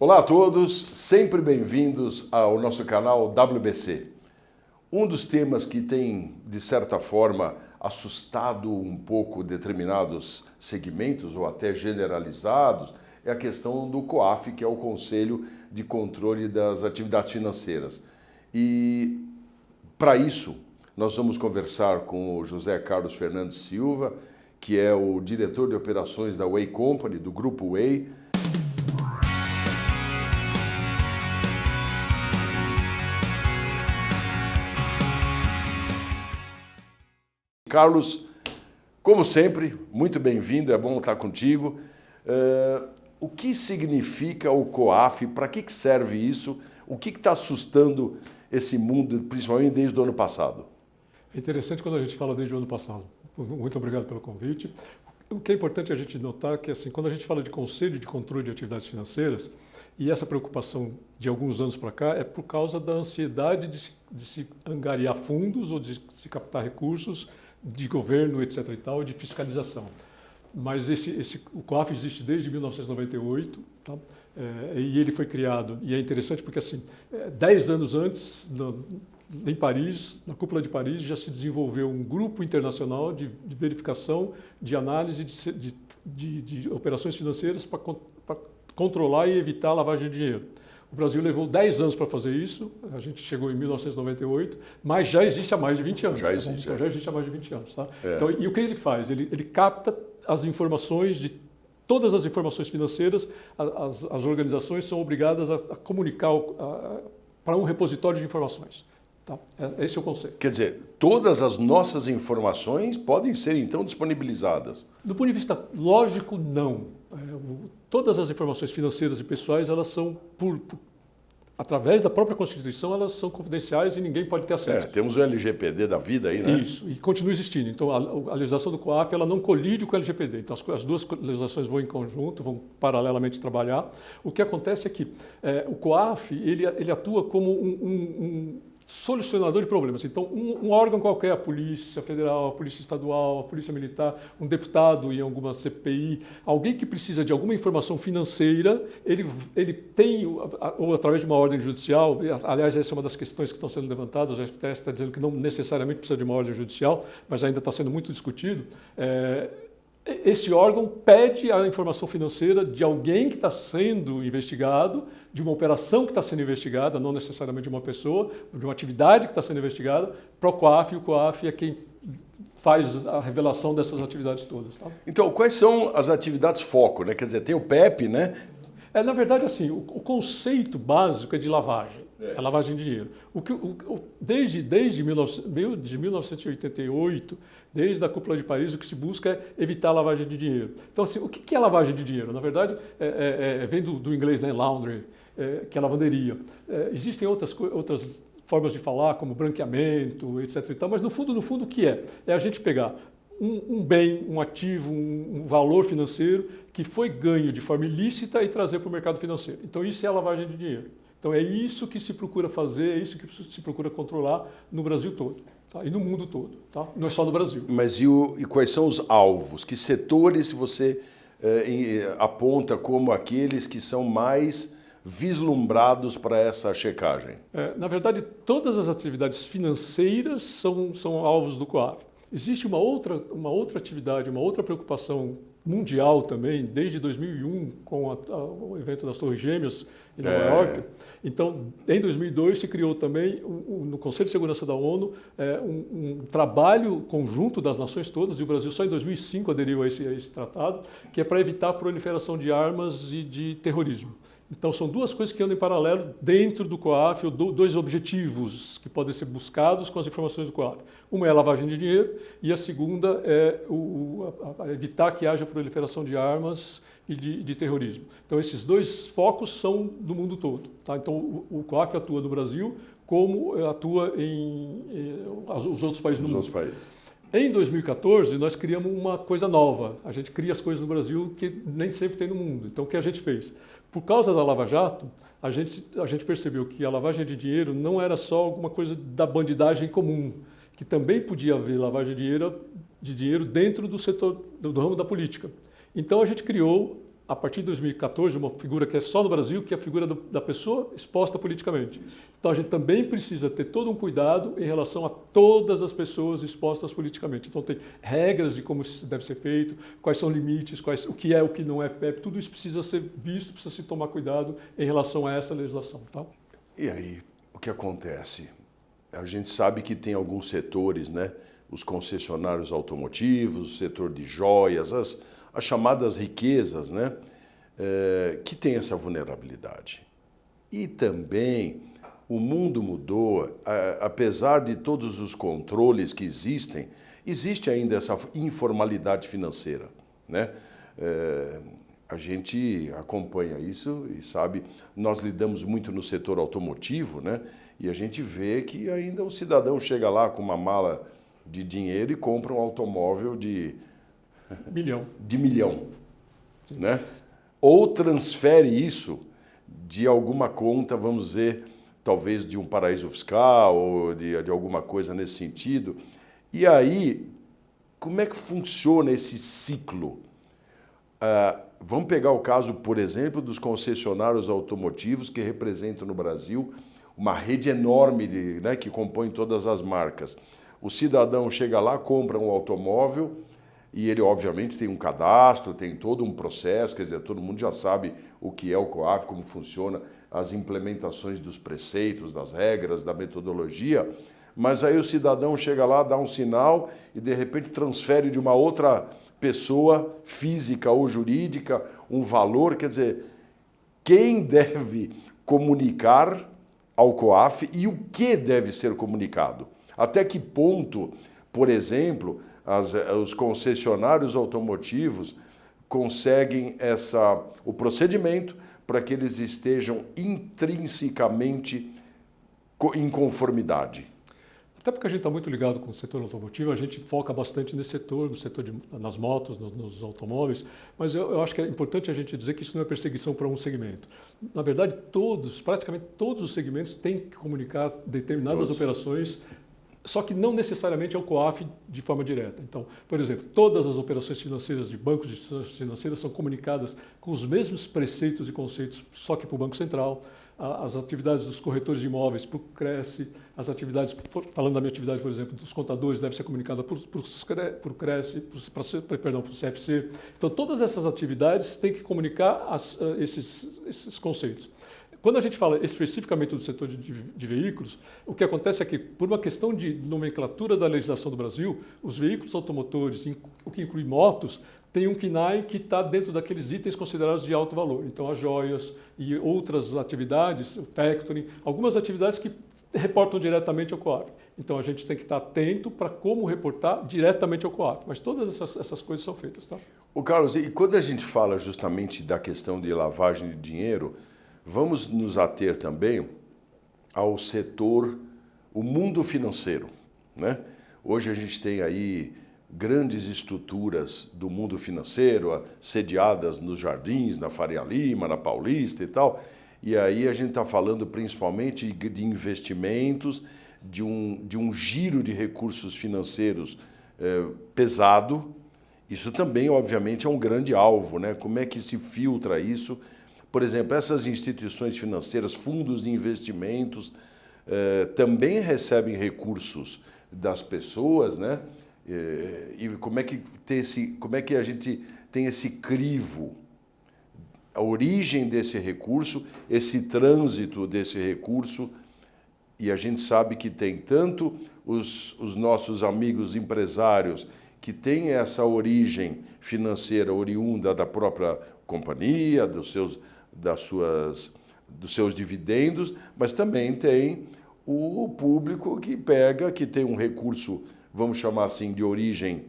Olá a todos, sempre bem-vindos ao nosso canal WBC. Um dos temas que tem, de certa forma, assustado um pouco determinados segmentos ou até generalizados é a questão do COAF, que é o Conselho de Controle das Atividades Financeiras. E, para isso, nós vamos conversar com o José Carlos Fernandes Silva, que é o diretor de operações da Way Company, do Grupo Way. Carlos, como sempre, muito bem-vindo, é bom estar contigo. O que significa o COAF? Para que serve isso? O que está assustando esse mundo, principalmente desde o ano passado? É interessante quando a gente fala desde o ano passado. Muito obrigado pelo convite. O que é importante a gente notar é que, assim, quando a gente fala de Conselho de Controle de Atividades Financeiras, e essa preocupação de alguns anos para cá é por causa da ansiedade de se angariar fundos ou de se captar recursos de governo, etc. e tal, de fiscalização. Mas o COAF existe desde 1998, tá? E ele foi criado, e é interessante porque, assim, 10 anos antes, em Paris, na Cúpula de Paris, já se desenvolveu um grupo internacional de verificação, de análise de operações financeiras para controlar e evitar a lavagem de dinheiro. O Brasil levou 10 anos para fazer isso, a gente chegou em 1998, mas já existe há mais de 20 anos. Já existe. Então, já existe há mais de 20 anos. Tá? Então, e o que ele faz? Ele capta as informações de todas as informações financeiras, as organizações são obrigadas a comunicar para um repositório de informações. Tá? Esse é o conceito. Quer dizer, todas as nossas informações podem ser, então, disponibilizadas? Do ponto de vista lógico, não. Todas as informações financeiras e pessoais, elas são, através da própria Constituição, elas são confidenciais e ninguém pode ter acesso. Temos o LGPD da vida aí, né? Isso, e continua existindo. Então, a legislação do COAF, ela não colide com o LGPD. Então, as duas legislações vão em conjunto, vão paralelamente trabalhar. O que acontece é que o COAF, ele atua como um solucionador de problemas. Então, um órgão qualquer, a Polícia Federal, a Polícia Estadual, a Polícia Militar, um deputado em alguma CPI, alguém que precisa de alguma informação financeira, ele tem, ou através de uma ordem judicial, aliás, essa é uma das questões que estão sendo levantadas, o STF está dizendo que não necessariamente precisa de uma ordem judicial, mas ainda está sendo muito discutido. Esse órgão pede a informação financeira de alguém que está sendo investigado, de uma operação que está sendo investigada, não necessariamente de uma pessoa, de uma atividade que está sendo investigada, para o COAF, e o COAF é quem faz a revelação dessas atividades todas. Tá? Então, quais são as atividades foco, né? Quer dizer, tem o PEP, né? Na verdade, assim, o conceito básico é de lavagem. É lavagem de dinheiro. Desde 1988, desde a Cúpula de Paris, o que se busca é evitar a lavagem de dinheiro. Então, assim, o que é lavagem de dinheiro? Na verdade, vem do inglês, né, laundry, que é lavanderia. Existem outras formas de falar, como branqueamento, etc. e tal, mas no fundo, o que é? É a gente pegar um bem, um ativo, um valor financeiro que foi ganho de forma ilícita e trazer para o mercado financeiro. Então, isso é a lavagem de dinheiro. Então, é isso que se procura fazer, é isso que se procura controlar no Brasil todo, tá? E no mundo todo, tá? Não é só no Brasil. Mas e quais são os alvos? Que setores você aponta como aqueles que são mais vislumbrados para essa checagem? Na verdade, todas as atividades financeiras são alvos do COAF. Existe uma outra atividade, uma outra preocupação mundial também, desde 2001, com o evento das Torres Gêmeas em Nova York. Então, em 2002, se criou também, no Conselho de Segurança da ONU, um trabalho conjunto das nações todas, e o Brasil só em 2005 aderiu a esse tratado, que é para evitar a proliferação de armas e de terrorismo. Então, são duas coisas que andam em paralelo dentro do COAF, dois objetivos que podem ser buscados com as informações do COAF. Uma é a lavagem de dinheiro e a segunda é evitar que haja proliferação de armas e de terrorismo. Então, esses dois focos são do mundo todo. Tá? Então, o COAF atua no Brasil como atua os outros países do mundo. Outros países. Em 2014, nós criamos uma coisa nova. A gente cria as coisas no Brasil que nem sempre tem no mundo. Então, o que a gente fez? Por causa da Lava Jato, a gente percebeu que a lavagem de dinheiro não era só alguma coisa da bandidagem comum, que também podia haver lavagem de dinheiro dentro do setor, do ramo da política. Então, a gente criou a partir de 2014, uma figura que é só no Brasil, que é a figura da pessoa exposta politicamente. Então a gente também precisa ter todo um cuidado em relação a todas as pessoas expostas politicamente. Então tem regras de como isso deve ser feito, quais são limites, o que é, o que não é PEP, tudo isso precisa ser visto, precisa se tomar cuidado em relação a essa legislação. Tá? E aí, o que acontece? A gente sabe que tem alguns setores, né? Os concessionários automotivos, o setor de joias, as chamadas riquezas, né? Que tem essa vulnerabilidade. E também o mundo mudou, apesar de todos os controles que existem, existe ainda essa informalidade financeira, né? A gente acompanha isso e sabe, nós lidamos muito no setor automotivo, né? E a gente vê que ainda o cidadão chega lá com uma mala de dinheiro e compra um automóvel de milhão, né? Ou transfere isso de alguma conta, vamos dizer, talvez de um paraíso fiscal ou de alguma coisa nesse sentido. E aí, como é que funciona esse ciclo? Vamos pegar o caso, por exemplo, dos concessionários automotivos que representam no Brasil uma rede enorme né, que compõe todas as marcas. O cidadão chega lá, compra um automóvel e ele, obviamente, tem um cadastro, tem todo um processo, quer dizer, todo mundo já sabe o que é o COAF, como funciona, as implementações dos preceitos, das regras, da metodologia, mas aí o cidadão chega lá, dá um sinal e, de repente, transfere de uma outra pessoa, física ou jurídica, um valor, quer dizer, quem deve comunicar ao COAF e o que deve ser comunicado? Até que ponto, por exemplo, os concessionários automotivos conseguem o procedimento para que eles estejam intrinsecamente em conformidade? Até porque a gente está muito ligado com o setor automotivo, a gente foca bastante nesse setor, nas motos, nos automóveis, mas eu acho que é importante a gente dizer que isso não é perseguição para um segmento. Na verdade, praticamente todos os segmentos têm que comunicar determinadas operações, só que não necessariamente ao COAF de forma direta. Então, por exemplo, todas as operações financeiras de bancos de instituições financeiras são comunicadas com os mesmos preceitos e conceitos, só que para o Banco Central. As atividades dos corretores de imóveis para o Cresce, as atividades, falando da minha atividade, por exemplo, dos contadores, deve ser comunicada para o Cresce, para o CFC. Então, todas essas atividades têm que comunicar esses conceitos. Quando a gente fala especificamente do setor de veículos, o que acontece é que, por uma questão de nomenclatura da legislação do Brasil, os veículos automotores, o que inclui motos, tem um KNAI que está dentro daqueles itens considerados de alto valor. Então, as joias e outras atividades, o factoring, algumas atividades que reportam diretamente ao COAF. Então, a gente tem que estar atento para como reportar diretamente ao COAF. Mas todas essas coisas são feitas. Tá? Ô Carlos, e quando a gente fala justamente da questão de lavagem de dinheiro, vamos nos ater também ao setor, o mundo financeiro, né? Hoje a gente tem aí grandes estruturas do mundo financeiro, sediadas nos Jardins, na Faria Lima, na Paulista e tal. E aí a gente está falando principalmente de investimentos, de um giro de recursos financeiros pesado. Isso também, obviamente, é um grande alvo, né? Como é que se filtra isso? Por exemplo, essas instituições financeiras, fundos de investimentos, também recebem recursos das pessoas, né? E como é que a gente tem esse crivo, a origem desse recurso, esse trânsito desse recurso, e a gente sabe que tem tanto os nossos amigos empresários que têm essa origem financeira oriunda da própria companhia, dos seus dividendos, mas também tem o público que tem um recurso, vamos chamar assim, de origem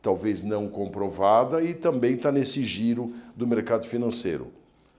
talvez não comprovada e também está nesse giro do mercado financeiro.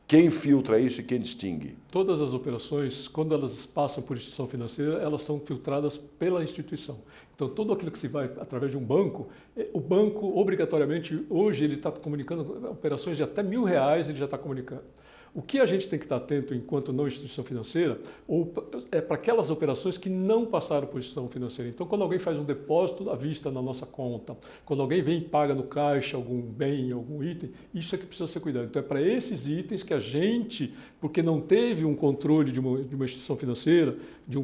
Quem filtra isso e quem distingue? Todas as operações, quando elas passam por instituição financeira, elas são filtradas pela instituição. Então, tudo aquilo que se vai através de um banco, o banco, obrigatoriamente, hoje ele está comunicando operações de até R$1.000, ele já está comunicando. O que a gente tem que estar atento enquanto não instituição financeira é para aquelas operações que não passaram por instituição financeira. Então, quando alguém faz um depósito à vista na nossa conta, quando alguém vem e paga no caixa algum bem, algum item, isso é que precisa ser cuidado. Então, é para esses itens que a gente, porque não teve um controle de uma instituição financeira, de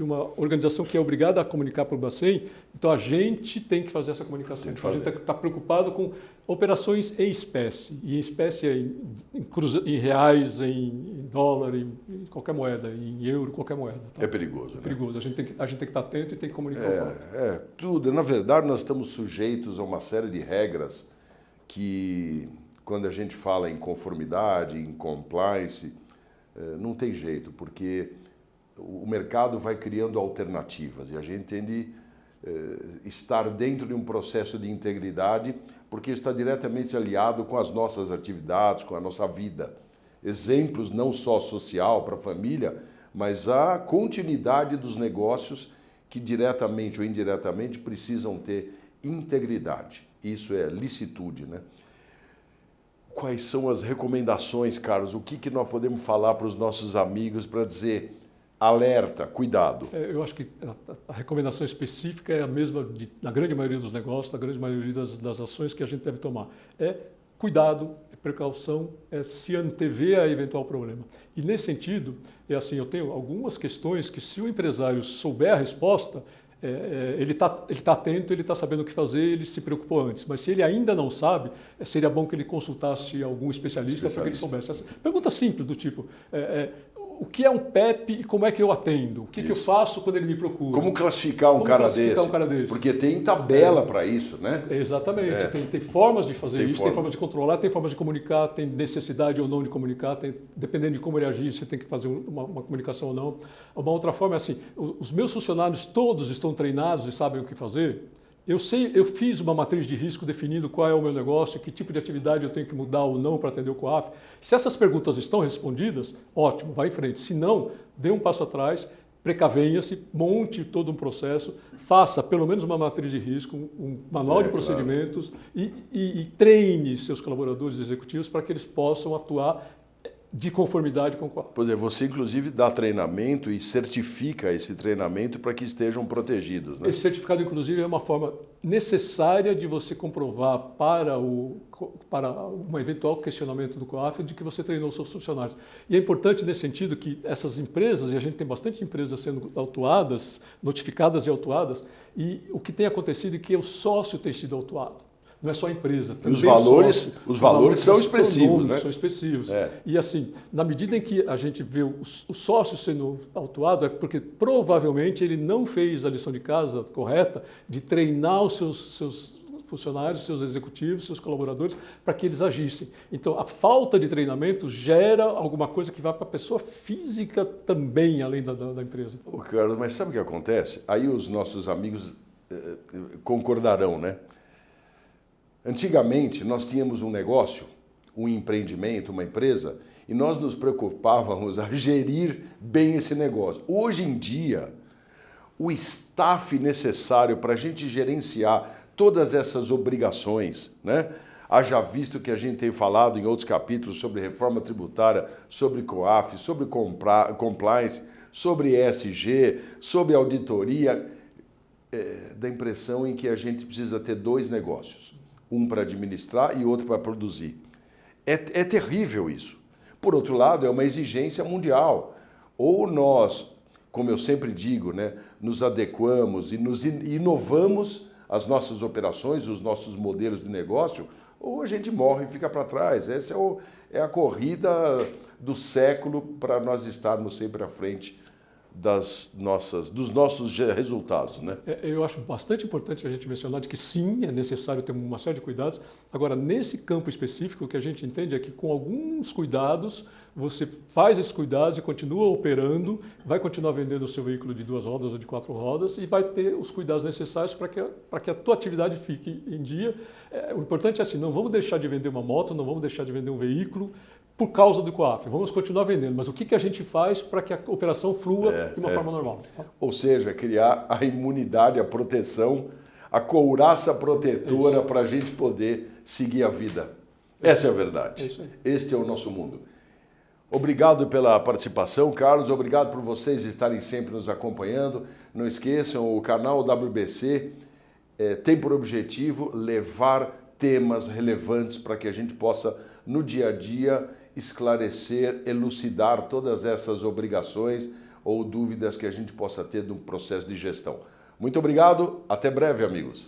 uma organização que é obrigada a comunicar para o Bacen, então a gente tem que fazer essa comunicação. A gente está preocupado com operações em espécie, e em espécie é em reais, em dólar, em qualquer moeda, em euro, qualquer moeda. Tá? É perigoso, né? É perigoso. A gente tem que estar atento e tem que comunicar. Tudo. Na verdade, nós estamos sujeitos a uma série de regras que, quando a gente fala em conformidade, em compliance, não tem jeito, porque o mercado vai criando alternativas e a gente tem de estar dentro de um processo de integridade, porque está diretamente aliado com as nossas atividades, com a nossa vida. Exemplos não só social para a família, mas a continuidade dos negócios que diretamente ou indiretamente precisam ter integridade. Isso é licitude, né? Quais são as recomendações, Carlos? O que nós podemos falar para os nossos amigos para dizer alerta, cuidado? Eu acho que a recomendação específica é a mesma na grande maioria dos negócios, na grande maioria das ações que a gente deve tomar. É cuidado, é precaução, é se antever a eventual problema. E nesse sentido, eu tenho algumas questões que, se o empresário souber a resposta, ele está atento, ele está sabendo o que fazer, ele se preocupou antes. Mas se ele ainda não sabe, seria bom que ele consultasse algum especialista para que ele soubesse. Pergunta simples do tipo, o que é um PEP e como é que eu atendo? O que eu faço quando ele me procura? Como classificar um cara desse? Porque tem tabela para isso, né? Exatamente. Tem formas de fazer isso, tem formas de controlar, tem formas de comunicar, tem necessidade ou não de comunicar, dependendo de como ele agir, você tem que fazer uma comunicação ou não. Uma outra forma é assim, os meus funcionários todos estão treinados e sabem o que fazer? Eu fiz uma matriz de risco definindo qual é o meu negócio, que tipo de atividade eu tenho que mudar ou não para atender o COAF. Se essas perguntas estão respondidas, ótimo, vai em frente. Se não, dê um passo atrás, precavenha-se, monte todo um processo, faça pelo menos uma matriz de risco, um manual de procedimentos e treine seus colaboradores executivos para que eles possam atuar de conformidade com o COAF. Pois é, você inclusive dá treinamento e certifica esse treinamento para que estejam protegidos, né? Esse certificado, inclusive, é uma forma necessária de você comprovar para um eventual questionamento do COAF de que você treinou seus funcionários. E é importante nesse sentido que essas empresas, e a gente tem bastante empresas sendo autuadas, notificadas e autuadas, e o que tem acontecido é que o sócio tem sido autuado. Não é só a empresa. E os valores são expressivos, né? São expressivos. E assim, na medida em que a gente vê o sócio sendo autuado, é porque provavelmente ele não fez a lição de casa correta de treinar os seus funcionários, seus executivos, seus colaboradores, para que eles agissem. Então, a falta de treinamento gera alguma coisa que vai para a pessoa física também, além da empresa. Carlos, mas sabe o que acontece? Aí os nossos amigos concordarão, né? Antigamente, nós tínhamos um negócio, um empreendimento, uma empresa, e nós nos preocupávamos a gerir bem esse negócio. Hoje em dia, o staff necessário para a gente gerenciar todas essas obrigações, né? Haja visto que a gente tem falado em outros capítulos sobre reforma tributária, sobre COAF, sobre compliance, sobre ESG, sobre auditoria, dá a impressão em que a gente precisa ter dois negócios. Um para administrar e outro para produzir. É terrível isso. Por outro lado, é uma exigência mundial. Ou nós, como eu sempre digo, né, nos adequamos e nos inovamos as nossas operações, os nossos modelos de negócio, ou a gente morre e fica para trás. Essa é a corrida do século para nós estarmos sempre à frente dos nossos resultados, né? Eu acho bastante importante a gente mencionar de que sim, é necessário ter uma série de cuidados. Agora, nesse campo específico, o que a gente entende é que com alguns cuidados, você faz esses cuidados e continua operando, vai continuar vendendo o seu veículo de 2 rodas ou de 4 rodas e vai ter os cuidados necessários para que a tua atividade fique em dia. O importante é assim, não vamos deixar de vender uma moto, não vamos deixar de vender um veículo, por causa do COAF. Vamos continuar vendendo, mas o que a gente faz para que a operação flua de uma forma normal? Ou seja, criar a imunidade, a proteção, a couraça protetora para a gente poder seguir a vida. Essa é a verdade. É isso aí. Este é o nosso mundo. Obrigado pela participação, Carlos. Obrigado por vocês estarem sempre nos acompanhando. Não esqueçam, o canal WBC tem por objetivo levar temas relevantes para que a gente possa, no dia a dia, esclarecer, elucidar todas essas obrigações ou dúvidas que a gente possa ter no processo de gestão. Muito obrigado. Até breve, amigos.